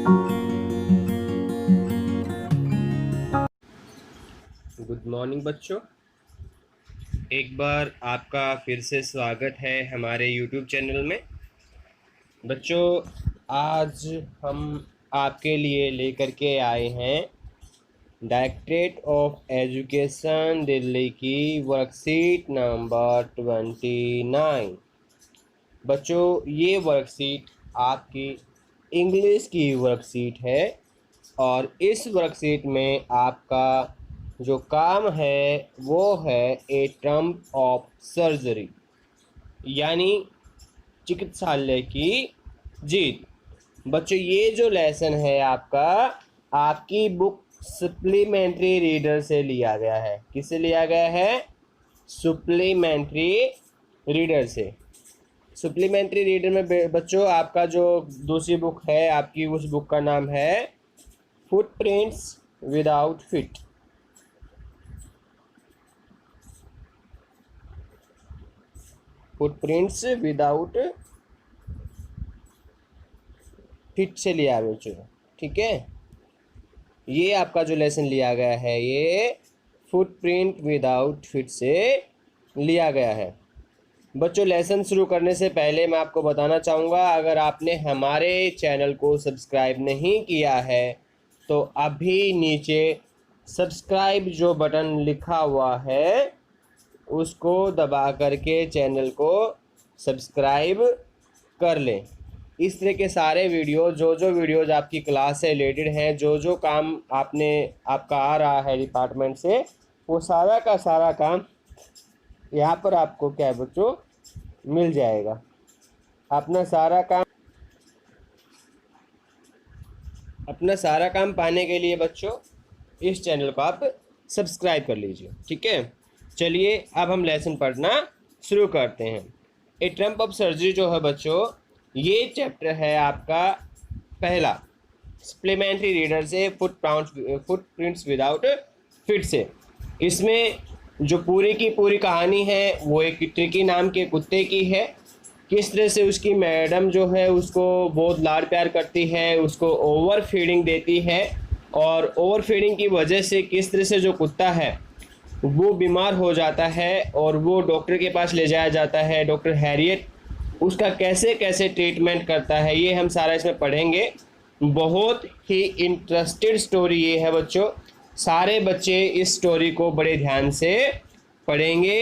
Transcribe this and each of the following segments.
Good morning बच्चों, एक बार आपका फिर से स्वागत है हमारे यूट्यूब चैनल में। बच्चों, आज हम आपके लिए लेकर के आए हैं डायरेक्टरेट ऑफ एजुकेशन दिल्ली की वर्कशीट नंबर 29। बच्चों, ये वर्कशीट आपकी इंग्लिश की वर्कशीट है और इस वर्कशीट में आपका जो काम है वो है ए ट्रम्प ऑफ सर्जरी, यानी चिकित्सालय की जीत। बच्चों, ये जो लेसन है आपका आपकी बुक सप्लीमेंट्री रीडर से लिया गया है। किससे लिया गया है? सप्लीमेंट्री रीडर से। सप्लीमेंट्री रीडर में बच्चों आपका जो दूसरी बुक है आपकी, उस बुक का नाम है footprints without fit. Footprints without fit से लिया है बच्चों, ठीक है। ये आपका जो लेसन लिया गया है ये फुटप्रिंट विदाउट फिट से लिया गया है। बच्चों, लेसन शुरू करने से पहले मैं आपको बताना चाहूँगा, अगर आपने हमारे चैनल को सब्सक्राइब नहीं किया है तो अभी नीचे सब्सक्राइब जो बटन लिखा हुआ है उसको दबा करके चैनल को सब्सक्राइब कर लें। इस तरह के सारे वीडियो, जो वीडियोज़ आपकी क्लास से रिलेटेड हैं, जो काम आपका आ रहा है डिपार्टमेंट से, वो सारा का सारा काम यहाँ पर आपको क्या है बच्चों मिल जाएगा। अपना सारा काम पाने के लिए बच्चों इस चैनल को आप सब्सक्राइब कर लीजिए, ठीक है। चलिए अब हम लेसन पढ़ना शुरू करते हैं। ए ट्रम्प ऑफ सर्जरी जो है बच्चों, ये चैप्टर है आपका पहला सप्लीमेंट्री रीडर से फुटप्रिंट्स विदाउट फिट से। इसमें जो पूरी की पूरी कहानी है वो एक ट्रिकी नाम के कुत्ते की है। किस तरह से उसकी मैडम जो है उसको बहुत लाड प्यार करती है, उसको ओवर फीडिंग देती है और ओवर फीडिंग की वजह से किस तरह से जो कुत्ता है वो बीमार हो जाता है और वो डॉक्टर के पास ले जाया जाता है। डॉक्टर हैरियट उसका कैसे कैसे ट्रीटमेंट करता है ये हम सारा इसमें पढ़ेंगे। बहुत ही इंटरेस्टेड स्टोरी ये है बच्चों। सारे बच्चे इस स्टोरी को बड़े ध्यान से पढ़ेंगे,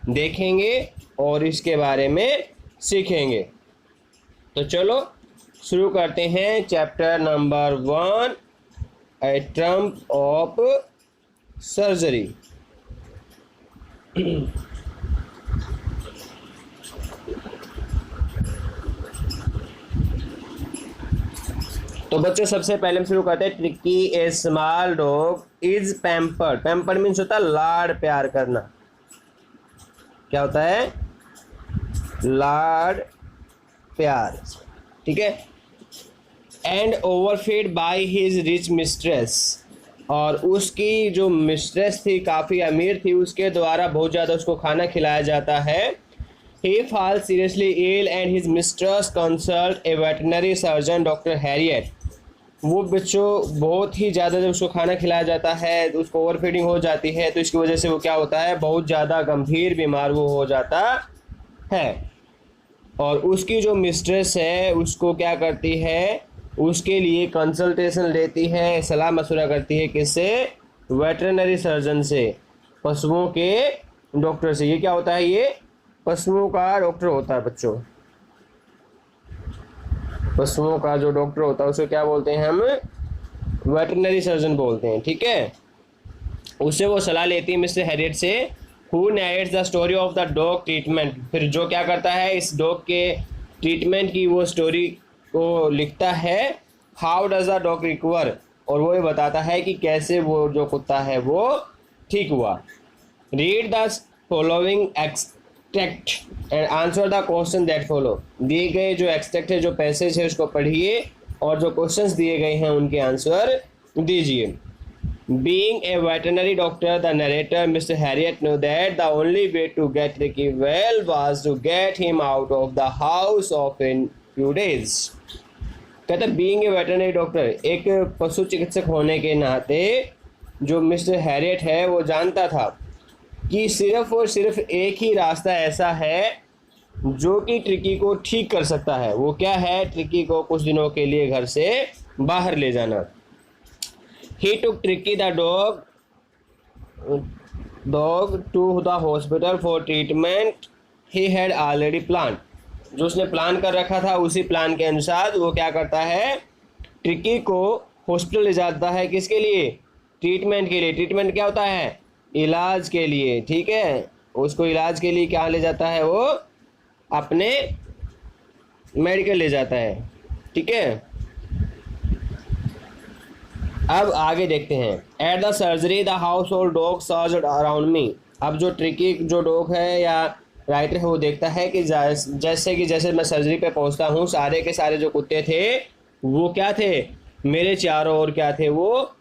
देखेंगे और इसके बारे में सीखेंगे। तो चलो शुरू करते हैं chapter number 1, A Trump of surgery. तो बच्चों सबसे पहले हम शुरू करते हैं। Tricky A small dog is pampered. Pampered means होता है लाड़ प्यार करना। क्या होता है? लाड़ प्यार, ठीक है। And overfed by his rich mistress, और उसकी जो मिस्ट्रेस थी काफ़ी अमीर थी, उसके द्वारा बहुत ज़्यादा उसको खाना खिलाया जाता है। He falls seriously ill and his mistress consult a veterinary surgeon, doctor Harriet. वो बच्चों बहुत ही ज़्यादा जब उसको खाना खिलाया जाता है तो उसको ओवर फीडिंग हो जाती है, तो इसकी वजह से वो क्या होता है, बहुत ज़्यादा गंभीर बीमार वो हो जाता है। और उसकी जो मिस्ट्रेस है उसको क्या करती है, उसके लिए कंसल्टेशन लेती है, सलाह मशवरा करती है किससे? वेटरनरी सर्जन से, पशुओं के डॉक्टर से। ये क्या होता है? ये पशुओं का डॉक्टर होता है बच्चों। पशुओं का जो डॉक्टर होता है उसे क्या बोलते हैं हम? वेटरनरी सर्जन बोलते हैं, ठीक है। उससे वो सलाह लेती है मिस्टर हैरियट से। Who narrates the story of the dog treatment. फिर जो क्या करता है, इस डॉग के ट्रीटमेंट की वो स्टोरी को लिखता है। How does the dog recover, और वो ये बताता है कि कैसे वो जो कुत्ता है वो ठीक हुआ। Read the following extract and answer the question that follow. दिए गए जो एक्सट्रैक्ट है, जो पैसेज है, उसको पढ़िए और जो क्वेश्चंस दिए गए हैं उनके आंसर दीजिए। Being a veterinary doctor, the narrator, Mr. Harriet, knew that the only way to get Ricky well was to get him out of the house of in few days. कहता है being a veterinary doctor, एक पशु चिकित्सक होने के नाते जो mister Harriet है वो जानता था कि सिर्फ और सिर्फ एक ही रास्ता ऐसा है जो कि ट्रिकी को ठीक कर सकता है। वो क्या है? ट्रिकी को कुछ दिनों के लिए घर से बाहर ले जाना। He took Tricki the dog to the hospital for treatment he had already plan. जो उसने प्लान कर रखा था उसी प्लान के अनुसार वो क्या करता है? ट्रिकी को हॉस्पिटल ले जाता है। किसके लिए? ट्रीटमेंट के लिए। ट्रीटमेंट क्या होता है? इलाज के लिए। ठीक है, उसको इलाज के लिए क्या ले जाता है? वो अपने मेडिकल ले जाता है। ठीक है, अब आगे देखते हैं। At the surgery the house hold dog surged around me. अब जो ट्रिकी जो डॉग है या राइटर है वो देखता है कि जैसे मैं सर्जरी पे पहुंचता हूँ, सारे के सारे जो कुत्ते थे वो क्या थे? मेरे चारों ओर क्या थे? वो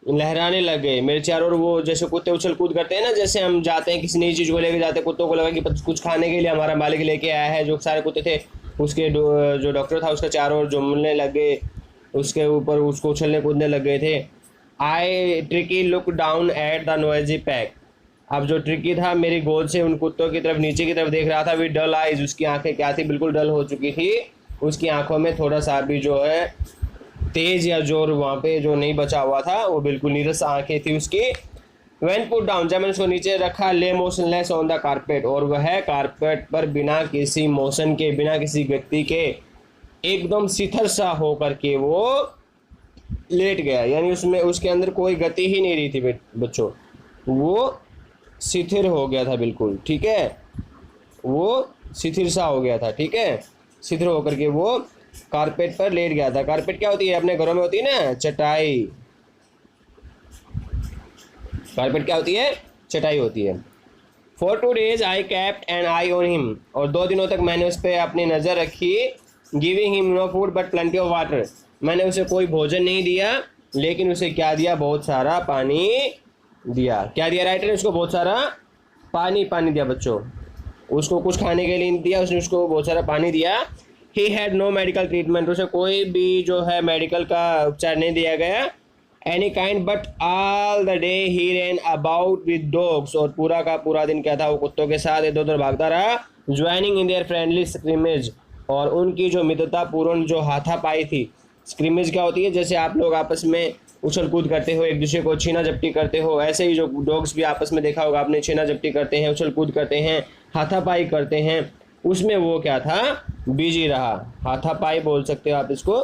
लहराने लग गए मेरे चारों ओर। वो जैसे कुत्ते उछल कूद करते हैं ना, जैसे हम जाते हैं किसी नई चीज़ को लेके जाते हैं, कुत्तों को लगा कि कुछ खाने के लिए हमारा मालिक लेके आया है। जो सारे कुत्ते थे उसके जो डॉक्टर था उसका चारों ओर झूमने लग गए, उसके ऊपर उसको उछलने कूदने लग गए थे। I Tricki look down at the noisy pack. अब जो ट्रिकी था मेरी गोद से उन कुत्तों की तरफ नीचे की तरफ देख रहा था। विद डल आइज, उसकी आंखें क्या थी? बिल्कुल डल हो चुकी थी। उसकी आंखों में थोड़ा सा भी जो है तेज या जोर वहाँ पे जो नहीं बचा हुआ था, वो बिल्कुल नीरस आंखें थी उसकी। व्हेन पुट डाउन, जब मैंने उसको नीचे रखा, ले मोशनलेस ऑन द कारपेट, और वह कारपेट पर बिना किसी मोशन के, बिना किसी गति के एकदम शिथिल सा होकर के वो लेट गया। यानी उसमें उसके अंदर कोई गति ही नहीं रही थी बच्चों, वो शिथिल हो गया था बिल्कुल। ठीक है, वो शिथिल सा हो गया था। ठीक है, शिथिल होकर के वो कारपेट पर लेट गया था। कारपेट क्या होती है? अपने घरों में होती है ना, चटाई। कारपेट क्या होती है? चटाई होती है। For 2 days I kept an eye on him, और 2 दिनों तक मैंने उस पर अपनी नज़र रखी। Giving him no food but plenty of water, मैंने उसे कोई भोजन नहीं दिया लेकिन उसे क्या दिया? बहुत सारा पानी दिया। क्या दिया राइटर ने? उसको बहुत सारा पानी दिया बच्चों। उसको कुछ खाने के लिए नहीं दिया, उसने उसको बहुत सारा पानी दिया। He had no medical treatment, उसे कोई भी जो है मेडिकल का उपचार नहीं दिया गया। Any kind but all the day he ran about with dogs, और पूरा का पूरा दिन क्या था? वो कुत्तों के साथ इधर उधर भागता रहा। Joining in their friendly scrimmage, और उनकी जो मित्रतापूर्ण जो हाथापाई थी। स्क्रिमेज क्या होती है? जैसे आप लोग आपस में उछल कूद करते हो, एक दूसरे को छीना झपटी करते हो, ऐसे ही जो डॉग्स भी आपस में देखा होगा आपने, छीना झपटी करते हैं, उछल कूद करते हैं, हाथापाई करते हैं। उसमें वो क्या था? बिजी रहा। हाथापाई बोल सकते हो आप इसको।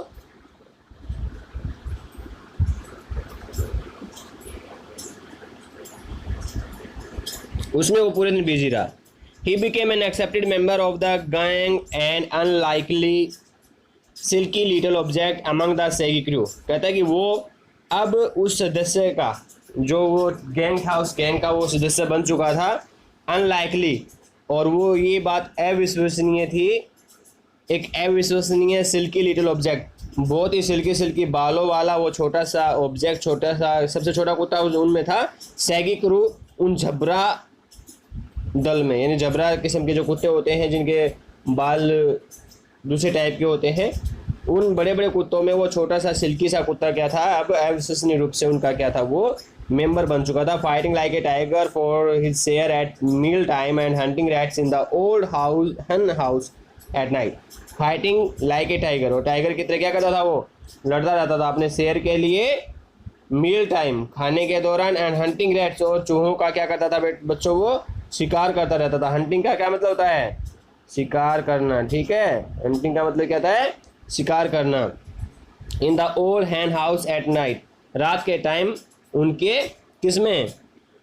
उसमें वो पूरे दिन बिजी रहा। He became an accepted member of the gang and unlikely silky little object among the shaggy crew. कहता है कि वो अब उस सदस्य का, जो वो गैंग था, उस गैंग का वो सदस्य बन चुका था। अनलाइकली, और वो ये बात अविश्वसनीय थी। एक अविश्वसनीय सिल्की लिटिल ऑब्जेक्ट, बहुत ही सिल्की बालों वाला वो छोटा सा ऑब्जेक्ट, छोटा सा सबसे छोटा कुत्ता उनमें था। सैगी क्रू, उन झबरा दल में, यानी झबरा किस्म के जो कुत्ते होते हैं जिनके बाल दूसरे टाइप के होते हैं, उन बड़े बड़े कुत्तों में वो छोटा सा सिल्की सा कुत्ता क्या था? अब अविश्वसनीय रूप से उनका क्या था? वो मेंबर बन चुका था। Fighting like a tiger for his share at meal time and hunting rats in the old house at night. Fighting like a tiger, और टाइगर की तरह क्या करता था? वो लड़ता रहता था अपने शेयर के लिए मील टाइम, खाने के दौरान। एंड हंटिंग रैट्स, और चूहों का क्या करता था बच्चों? वो शिकार करता रहता था। हंटिंग का क्या मतलब होता है? शिकार करना। ठीक है, हंटिंग का मतलब क्या होता है? शिकार करना। In the old hen house at night, रात के टाइम उनके किसमें?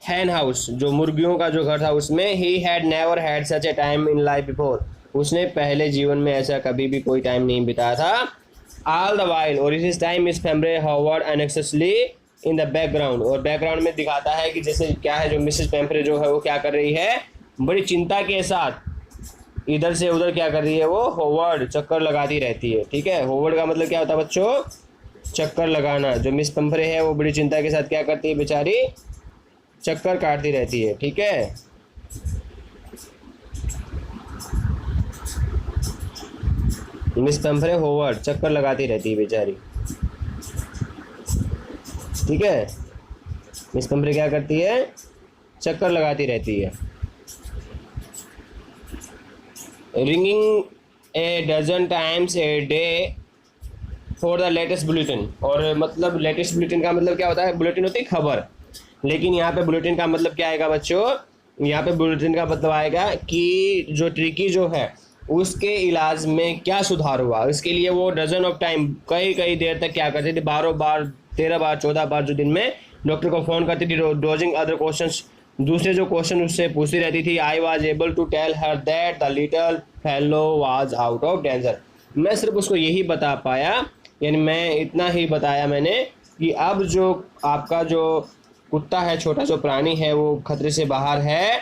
हैन हाउस, जो मुर्गियों का जो घर था उसमें। He had never had such A time in life before, उसने पहले जीवन में ऐसा कभी भी कोई टाइम नहीं बिताया था। ऑल द वाइल, और इस time Miss Pumphrey hovered uneasily in the background, और बैकग्राउंड में दिखाता है कि जैसे क्या है, जो मिसेस पेम्ब्रे जो है वो क्या कर रही है? बड़ी चिंता के साथ इधर से उधर क्या कर रही है? वो हॉवर्ड चक्कर लगाती रहती है। ठीक है, हॉवर्ड का मतलब क्या होता है बच्चों? चक्कर लगाना। जो मिस पेम्ब्रे है वो बड़ी चिंता के साथ क्या करती है बेचारी? चक्कर काटती रहती है। ठीक है, मिस पेम्फ्रे होवर्ड, चक्कर लगाती रहती है बेचारी, ठीक है। मिस पेम्फ्रे क्या करती है, चक्कर लगाती रहती है। Ringing a dozen times a day for the latest bulletin, और मतलब लेटेस्ट बुलेटिन का मतलब क्या होता है, बुलेटिन होती है खबर, लेकिन यहाँ पे बुलेटिन का मतलब क्या आएगा बच्चों, यहाँ पे बुलेटिन का मतलब आएगा कि जो ट्रिकी जो है उसके इलाज में क्या सुधार हुआ, इसके लिए वो डजन ऑफ टाइम कई कई देर तक क्या करती थी, 12 बार 13 बार 14 बार जो दिन में डॉक्टर को फ़ोन करती थी, डोजिंग अदर क्वेश्चंस, दूसरे जो क्वेश्चन उससे पूछती रहती थी। I was able to tell her that the little fellow was out of danger. मैं सिर्फ उसको यही बता पाया, यानी मैं इतना ही बताया मैंने कि अब जो आपका जो कुत्ता है, छोटा जो प्राणी है, वो खतरे से बाहर है।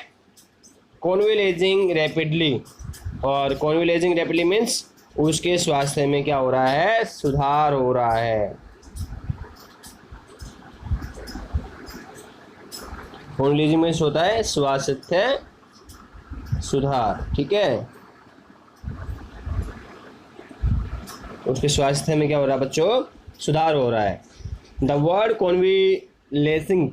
कॉन्विलेजिंग रैपिडली, और कॉन्विलेजिंग रैपिडली मीन्स उसके स्वास्थ्य में क्या हो रहा है, सुधार हो रहा है। कॉन्विलेजिंग मीन्स होता है स्वास्थ्य सुधार, ठीक है। उसके स्वास्थ्य में क्या हो रहा है बच्चों, सुधार हो रहा है। The word convalescing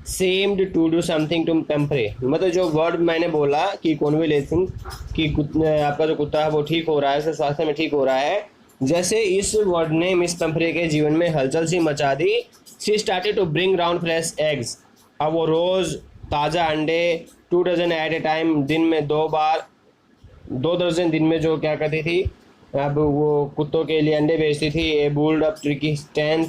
seemed to do something to Pumphrey, मतलब जो वर्ड मैंने बोला कि कॉन्विलेसिंग कि आपका जो कुत्ता है वो ठीक हो रहा है, उसके स्वास्थ्य में ठीक हो रहा है, जैसे इस वर्ड ने मिस पेम्फ्रे के जीवन में हलचल सी मचा दी। She started to bring round fresh eggs, अब वो रोज़ ताज़ा अंडे 2 डजन एट ए टाइम, दिन में 2 बार 2 दर्जन दिन में जो क्या करती थी, अब वो कुत्तों के लिए अंडे बेचती थी। A build up Tricki strength,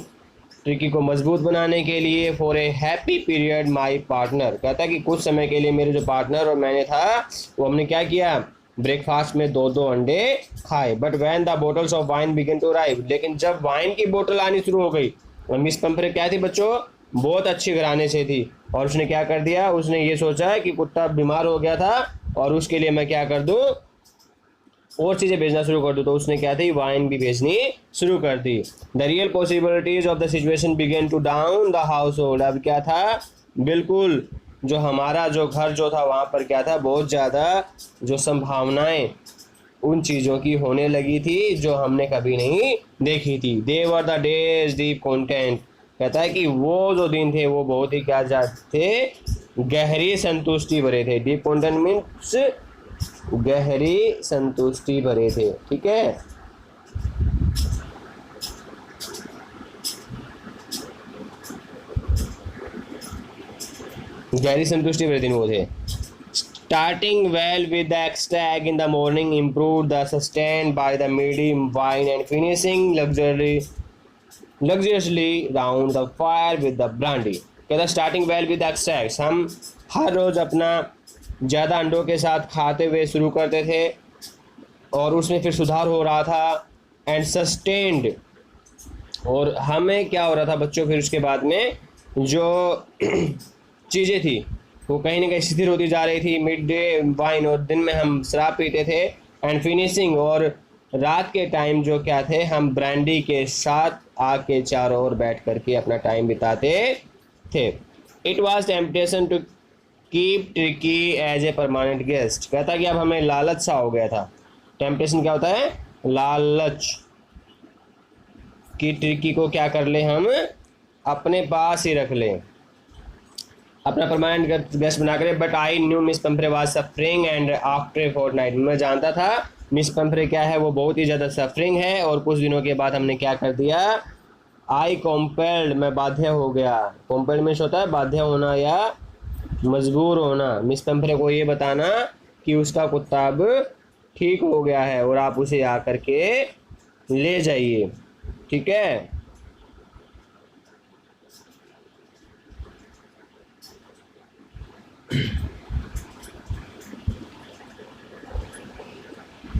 Tricki को मजबूत बनाने के लिए। For a happy period my partner, कहता है कि कुछ समय के लिए मेरे जो पार्टनर और मैंने था वो हमने क्या किया, ब्रेकफास्ट में 2-2 अंडे खाए। But when the bottles of wine began to arrive, लेकिन जब वाइन की बोतल आनी शुरू हो गई, और मिस पेम्फ्रे क्या थी बच्चों, बहुत अच्छी घराने से थी, और उसने क्या कर दिया, उसने ये सोचा कि कुत्ता बीमार हो गया था और उसके लिए मैं क्या कर दूँ, और चीज़ें भेजना शुरू कर दूँ, तो उसने क्या थी, वाइन भी भेजनी शुरू कर दी। The real possibilities of the situation began to dawn the household, अब क्या था, बिल्कुल जो हमारा जो घर जो था वहाँ पर क्या था, बहुत ज़्यादा जो संभावनाएं उन चीज़ों की होने लगी थी जो हमने कभी नहीं देखी थी। They were the days deep content, कहता है कि वो जो दिन थे वो बहुत ही क्या थे, गहरी संतुष्टि भरे थे। डीप कंटेंट मीन्स गहरी संतुष्टि भरे थे, ठीक है। गहरी संतुष्टि भरे दिन वो थे। Starting well with the extract in the morning, improve the sustain by the medium wine and finishing luxuriously round the fire with the brandy. कहता starting well with the extract, हम हर रोज़ अपना ज़्यादा अंडों के साथ खाते हुए शुरू करते थे और उसमें फिर सुधार हो रहा था। एंड सस्टेन्ड, और हमें क्या हो रहा था बच्चों, फिर उसके बाद में जो चीज़ें थी वो कहीं ना कहीं स्थिर होती जा रही थी। मिड डे वाइन, और दिन में हम शराब पीते थे। एंड फिनिशिंग, और रात के टाइम जो क्या थे, हम ब्रांडी के साथ आग के चारों ओर बैठ करके अपना टाइम बिताते थे। It was temptation to keep Tricky as a permanent guest, कहता कि अब हमें लालच सा हो गया था। टेम्पटेशन क्या होता है, लालच, कि ट्रिकी को क्या कर ले, हम अपने पास ही रख लें, अपना परमानेंट गेस्ट बना कर। But I knew Miss Pumphrey was suffering and after fortnight, मैं जानता था मिस पेम्फ्रे क्या है, वो बहुत ही ज़्यादा सफरिंग है। और कुछ दिनों के बाद हमने क्या कर दिया, आई कॉम्पेल्ड, मैं बाध्य हो गया। कॉम्पेल्ड मीन्स होता है बाध्य होना या मजबूर होना। मिस पेम्फ्रे को ये बताना कि उसका कुत्ता अब ठीक हो गया है और आप उसे आकर के ले जाइए, ठीक है।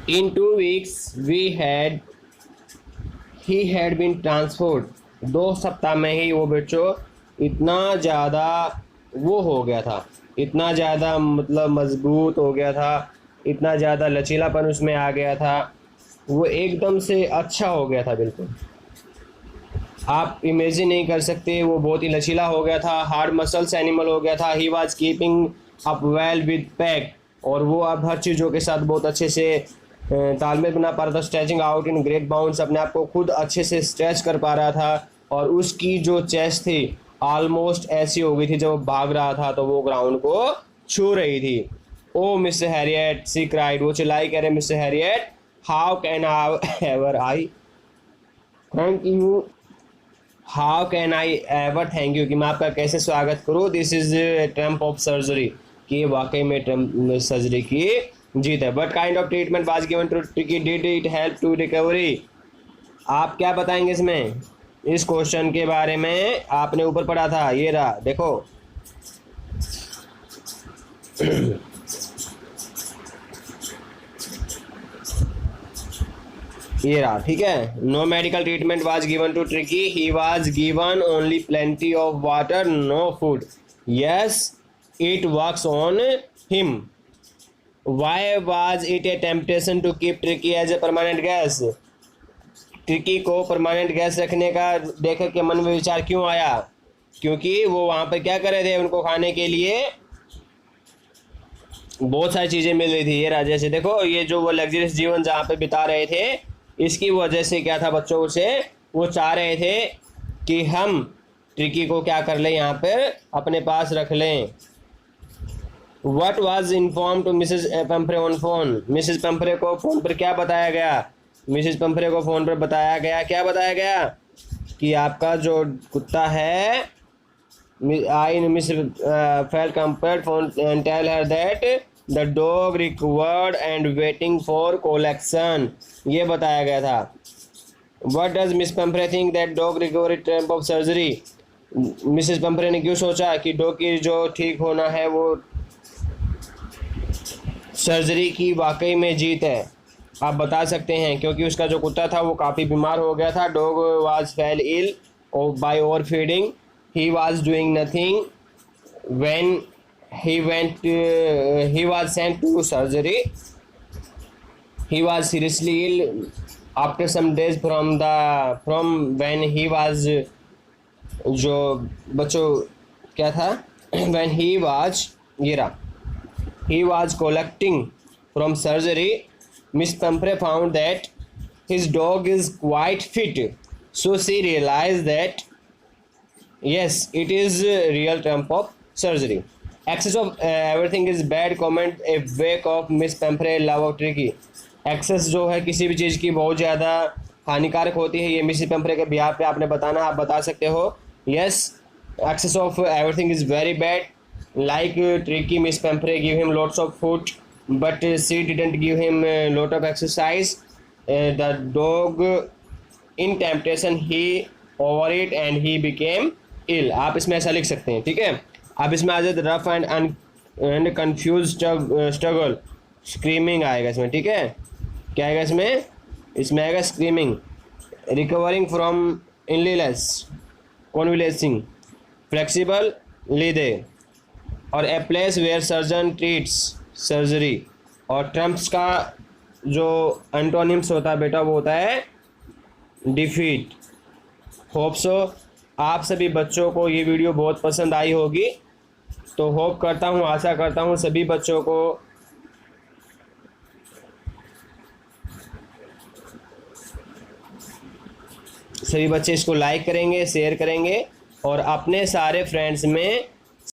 In 2 weeks he had been transformed, 2 सप्ताह में ही वो बच्चों इतना ज़्यादा वो हो गया था, इतना ज़्यादा मतलब मजबूत हो गया था, इतना ज़्यादा लचीलापन उसमें आ गया था, वो एकदम से अच्छा हो गया था। बिल्कुल आप इमेजिन नहीं कर सकते, वो बहुत ही लचीला हो गया था, हार्ड मसल्स एनिमल हो गया था। He was keeping up well with pack, और वो अब हर चीज़ों के साथ बहुत अच्छे से तालमेल बना पा रहा था, stretching out in great bounds, अपने आप को खुद अच्छे से स्ट्रेच कर पा रहा था, और उसकी जो चेस्ट थी ऑलमोस्ट ऐसी हो गई थी जब वो भाग रहा था तो वो ग्राउंड को छू रही थी। Oh mister Herriot, she cried, वो चिल्लाई कह रहे mister Herriot, how can I ever I thank you, how can I ever thank you, कि मैं आपका कैसे स्वागत करूँ, this is triumph of surgery, कि ये वाकई में ट्रम्प सर्जरी की जीत है। But kind of treatment was given to Tricky, did it help to recovery. आप क्या बताएंगे इसमें, इस क्वेश्चन के बारे में आपने ऊपर पढ़ा था, ये रहा देखो ये रहा, ठीक है। No medical treatment was given to Tricky, he was given only plenty of water, no food, yes it works on him, why was it a temptation to keep Tricky as a permanent guest. Tricky को permanent guest रखने का देख के मन में विचार क्यों आया, क्योंकि वो वहाँ पर क्या कर रहे थे, उनको खाने के लिए बहुत सारी चीज़ें मिल रही थी। ये राजा से देखो, ये जो वो लग्जरियस जीवन जहाँ पे बिता रहे थे, इसकी वजह से क्या था, बच्चों से वो चाह रहे थे कि हम ट्रिकी को क्या कर लें, यहाँ पर अपने पास रख लें। What was informed to Mrs Pumphrey on phone, Mrs Pumphrey को फ़ोन पर क्या बताया गया, मिसेज पंपरे को फ़ोन पर बताया गया, क्या बताया गया, कि आपका जो कुत्ता है, I miss felt compared phone and tell her that the dog recovered and waiting for collection, ये बताया गया था। What does Miss Pumphrey think that dog recovery triumph of surgery, Mrs Pumphrey ने क्यों सोचा कि डॉग की जो ठीक होना है वो सर्जरी की वाकई में जीत है। आप बता सकते हैं, क्योंकि उसका जो कुत्ता था वो काफ़ी बीमार हो गया था। Dog was fell ill by over feeding, he was doing nothing when he was sent to surgery, he was seriously ill after some days from when he was, जो बच्चों क्या था, when he was, ये रहा, he was collecting from surgery, Miss Pumphrey found that his dog is quite fit, so she realized that yes, it is a real trump of surgery. Excess of everything is bad comment a wake of Miss Pumphrey love of Tricky. Excess जो है किसी भी चीज़ की बहुत ज़्यादा हानिकारक होती है, ये मिस पंपरे के बिहार पे आपने बताना, आप बता सकते हो। Yes, excess of everything is very bad, like Tricky, Miss Pumphrey give him lots of food but she didn't give him lot of exercise. The dog in temptation he overate and he became ill. आप इसमें ऐसा लिख सकते हैं, ठीक है। अब इसमें आ जाए rough and confuse struggle, screaming आएगा इसमें, ठीक है। क्या आएगा इसमें, इसमें आएगा screaming, recovering from illness, convalescing, flexible lithe, और a place where surgeon treats surgery. और ट्रम्प्स का जो एंटोनिम्स होता है बेटा वो होता है डिफीट। होप सो आप सभी बच्चों को ये वीडियो बहुत पसंद आई होगी, तो होप करता हूँ, आशा करता हूँ सभी बच्चों को सभी बच्चे इसको लाइक करेंगे, शेयर करेंगे और अपने सारे फ्रेंड्स में